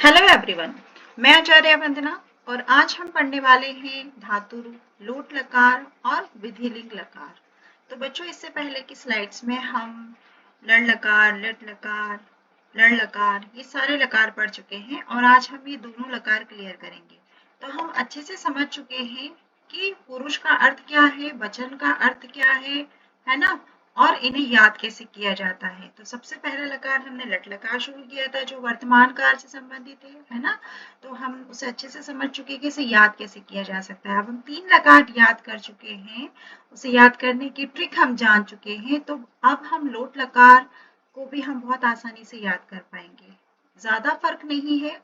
Hello everyone, मैं आचार्य वंदना और आज हम पढ़ने वाले हैं धातु रूप, लोट लकार और विधि लिंग लकार। तो बच्चों, इससे पहले की स्लाइड्स में हम लड़ लकार, लिट लकार, लड़ लकार ये सारे लकार पढ़ चुके हैं और आज हम ये दोनों लकार क्लियर करेंगे। तो हम अच्छे से समझ चुके हैं कि पुरुष का अर्थ क्या है, वचन का अर्थ क्या है ना, और इन्हें याद कैसे किया जाता है। तो सबसे पहला लकार हमने लट लकार शुरू किया था जो वर्तमान काल से संबंधित है ना। तो हम उसे अच्छे से समझ चुके कि इसे याद कैसे किया जा सकता है। अब हम 3 लकार याद कर चुके हैं, उसे याद करने की ट्रिक हम जान चुके हैं। तो अब हम लोट लकार को भी हम बहुत आसानी से याद कर पाएंगे। ज्यादा फर्क नहीं है,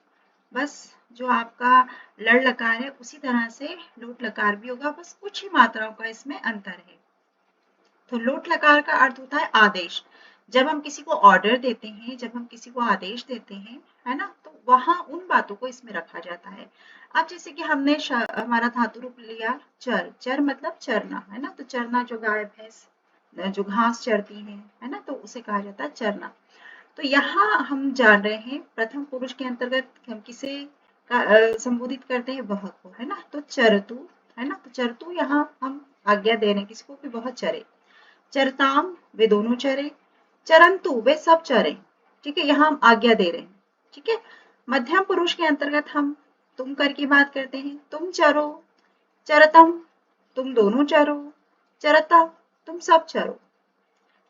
बस जो आपका लड़ लकार है उसी तरह से लोट लकार भी होगा, बस कुछ ही मात्राओं का इसमें अंतर है। तो लोट लकार का अर्थ होता है आदेश। जब हम किसी को ऑर्डर देते हैं, जब हम किसी को आदेश देते हैं, है ना, तो वहां उन बातों को इसमें रखा जाता है। अब जैसे कि हमने हमारा धातु रूप लिया चर। चर मतलब चरना, है ना। तो चरना जो गाय भैंस जो घास चरती है ना, तो उसे कहा जाता है चरना। तो यहाँ हम जान रहे हैं प्रथम पुरुष के अंतर्गत हम किसे संबोधित करते हैं, वह को, है ना। तो चरतु, है ना। तो चरतु यहाँ हम आज्ञा दे रहे हैं किसको कि वह चरे। चरताम वे दोनों चरे, चरंतु वे सब चरे। ठीक है, यहाँ हम आज्ञा दे रहे हैं। ठीक है। मध्यम पुरुष के अंतर्गत हम तुम कर की बात करते हैं। तुम चरो, चरतम तुम दोनों चरो, चरता तुम सब चरो।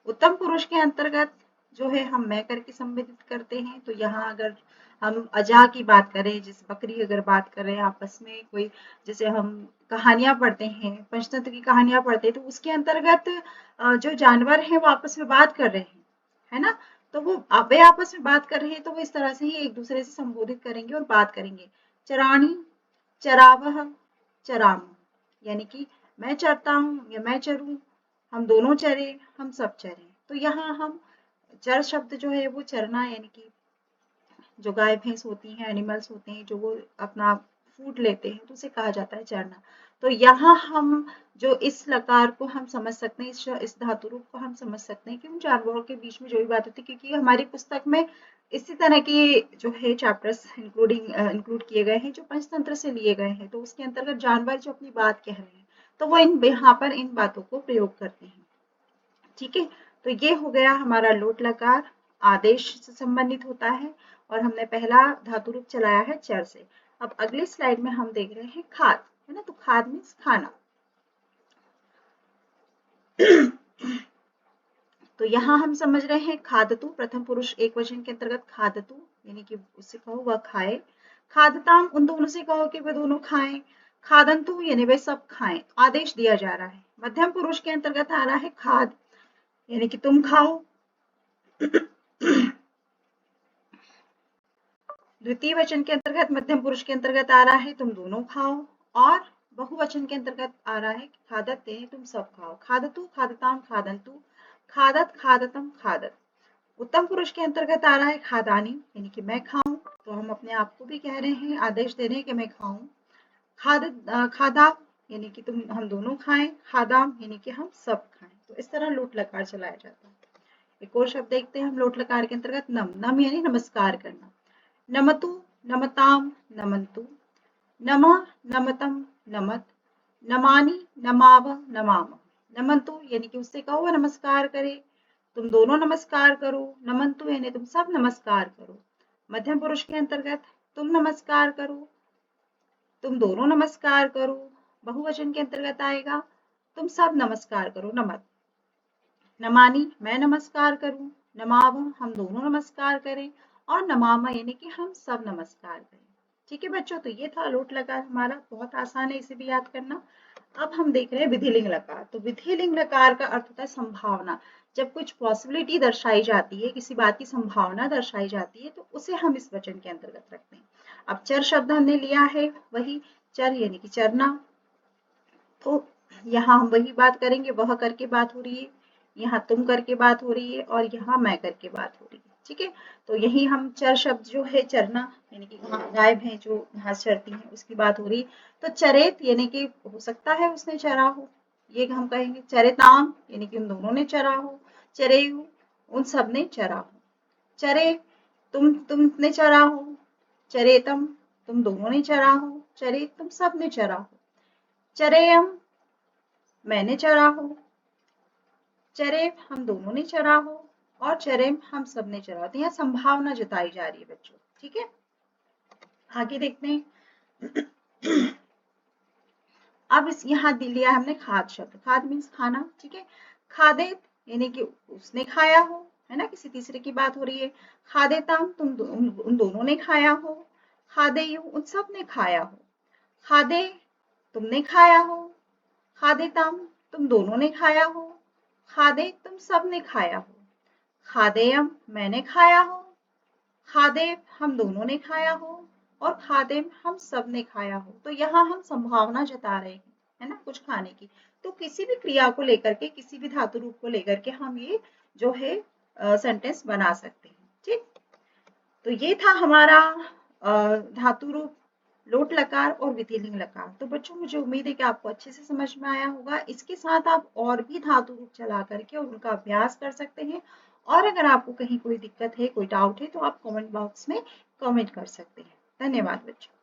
उत्तम पुरुष के अंतर्गत जो है हम मैं करके संबोधित करते हैं। तो यहाँ अगर हम अजा की बात करें, जिस बकरी अगर बात कर रहे हैं आपस में कोई, जैसे हम कहानियां पढ़ते हैं, पंचतंत्र की कहानियां पढ़ते हैं, तो उसके अंतर्गत जो जानवर हैं वो आपस में बात कर रहे हैं, है ना। तो वो वे आपस में बात कर रहे हैं, तो वो इस तरह से ही एक दूसरे से संबोधित करेंगे और बात करेंगे। चराणी, चरावह, चराम, यानी कि मैं चरता हूँ या मैं चरूं, हम दोनों चरे, हम सब चरे। तो यहाँ हम चर शब्द जो है वो चरना, यानी कि जो गाय भैंस होती हैं, एनिमल्स होते हैं, जो वो अपना फूड लेते हैं, तो उसे कहा जाता है चरना। तो यहाँ हम जो इस लकार को हम समझ सकते हैं, इस धातु रूप को हम समझ सकते हैं कि उन जानवरों के बीच में जो भी बात होती है, क्योंकि हमारी पुस्तक में इसी तरह की जो है चैप्टर्स इंक्लूड किए गए हैं जो पंचतंत्र से लिए गए हैं। तो उसके अंतर्गत जानवर जो अपनी बात कह रहे हैं, तो वो यहाँ पर इन बातों को प्रयोग करते हैं। ठीक है। तो ये हो गया हमारा लोट लकार, आदेश से संबंधित होता है और हमने पहला धातु रूप चलाया है चर से। अब अगली स्लाइड में हम देख रहे हैं खाद, है ना। तो खाद मीन्स खाना। तो यहाँ हम समझ रहे हैं खादतु, प्रथम पुरुष एक वचन के अंतर्गत खादतु, यानी कि उससे कहो वह खाए। खादताम उन दोनों से कहो कि वे दोनों खाएं। खादंतु यानी वे सब खाएं, आदेश दिया जा रहा है। मध्यम पुरुष के अंतर्गत आ रहा है खाद, यानी कि तुम खाओ। द्वितीय वचन के अंतर्गत मध्यम पुरुष के अंतर्गत आ रहा है तुम दोनों खाओ, और बहुवचन के अंतर्गत आ रहा है खादते तुम सब खाओ। खादतु, खादताम, खादंतु, खादत, खादतम, खादत। उत्तम पुरुष के अंतर्गत आ रहा है खादानी, यानी कि मैं खाऊं। तो हम अपने आप को भी कह रहे हैं, आदेश दे रहे हैं कि मैं खाऊं। खादा यानी कि तुम हम दोनों खाएं। खादाम यानी कि हम सब खाएं। तो इस तरह लोट लकार चलाया जाता है। एक और शब्द देखते हैं हम लोट लकार के अंतर्गत, नम। नम यानी नमस्कार करना। नमतु, नमताम, नमन्तु, नमः, नमतम, नमत, नमानि, नमाव, नमाम। नमन्तु यानी कि उससे कहो नमस्कार करे, तुम दोनों नमस्कार करो। नमन्तु यानी तुम सब नमस्कार करो। मध्यम पुरुष के अंतर्गत तुम नमस्कार करो, तुम दोनों नमस्कार करो। बहुवचन के अंतर्गत आएगा तुम सब नमस्कार करो, नमत। नमानी मैं नमस्कार करूं, नमाव हम दोनों नमस्कार करें, और नमामा यानी कि हम सब नमस्कार करें। ठीक है बच्चों, तो ये था लोट लकार हमारा, बहुत आसान है इसे भी याद करना। अब हम देख रहे हैं विधिलिंग लकार। तो विधिलिंग लकार का अर्थ होता है संभावना। जब कुछ पॉसिबिलिटी दर्शाई जाती है, किसी बात की संभावना दर्शाई जाती है, तो उसे हम इस वचन के अंतर्गत रखते हैं। अब चर शब्द हमने लिया है, वही चर यानी कि चरना। तो यहाँ हम वही बात करेंगे, वह करके बात हो रही है, यहाँ तुम करके बात हो रही है, और यहाँ मैं करके बात हो रही है। ठीक है। तो यही हम चर शब्द जो है चरना, यानी कि गाय भैंस जो घास चरती हैं उसकी बात हो रही। तो चरेत यानी कि हो सकता है उसने चरा हो, ये हम कहेंगे। चरेताम यानी कि उन दोनों ने चरा हो। चरेयु उन सब ने चरा हो। चरे तुमने चरा हो। चरेतम तुम दोनों ने चरा हो, चरे तुम सब ने चरा हो, चरेयम मैंने चरा हो, चरे हम दोनों ने चरा हो, और चरेम हम सब ने चरा हो। तो यहाँ संभावना जताई जा रही है बच्चों, ठीक है। आगे देखते हैं। अब इस यहाँ लिया हमने खाद शब्द, खाद मीन्स खाना, ठीक है। खादे यानी कि उसने खाया हो, है ना, किसी तीसरे की बात हो रही है। खादेताम उन दोनों ने खाया हो, खादेयु उन सब ने खाया हो, खादे तुमने खाया हो, खादेताम तुम दोनों ने खाया हो, खादे तुम सब ने खाया हो, खादेयम मैंने खाया हो, खादेव हम दोनों ने खाया हो, और खादेम हम सब ने खाया हो। तो यहाँ हम संभावना जता रहे हैं, है ना, कुछ खाने की। तो किसी भी क्रिया को लेकर के, किसी भी धातु रूप को लेकर के हम ये जो है सेंटेंस बना सकते हैं, ठीक। तो ये था हमारा धातु रूप लोट लकार और विधिलिंग लकार। तो बच्चों मुझे उम्मीद है कि आपको अच्छे से समझ में आया होगा। इसके साथ आप और भी धातु रूप चला करके और उनका अभ्यास कर सकते हैं। और अगर आपको कहीं कोई दिक्कत है, कोई डाउट है, तो आप कमेंट बॉक्स में कमेंट कर सकते हैं। धन्यवाद बच्चों।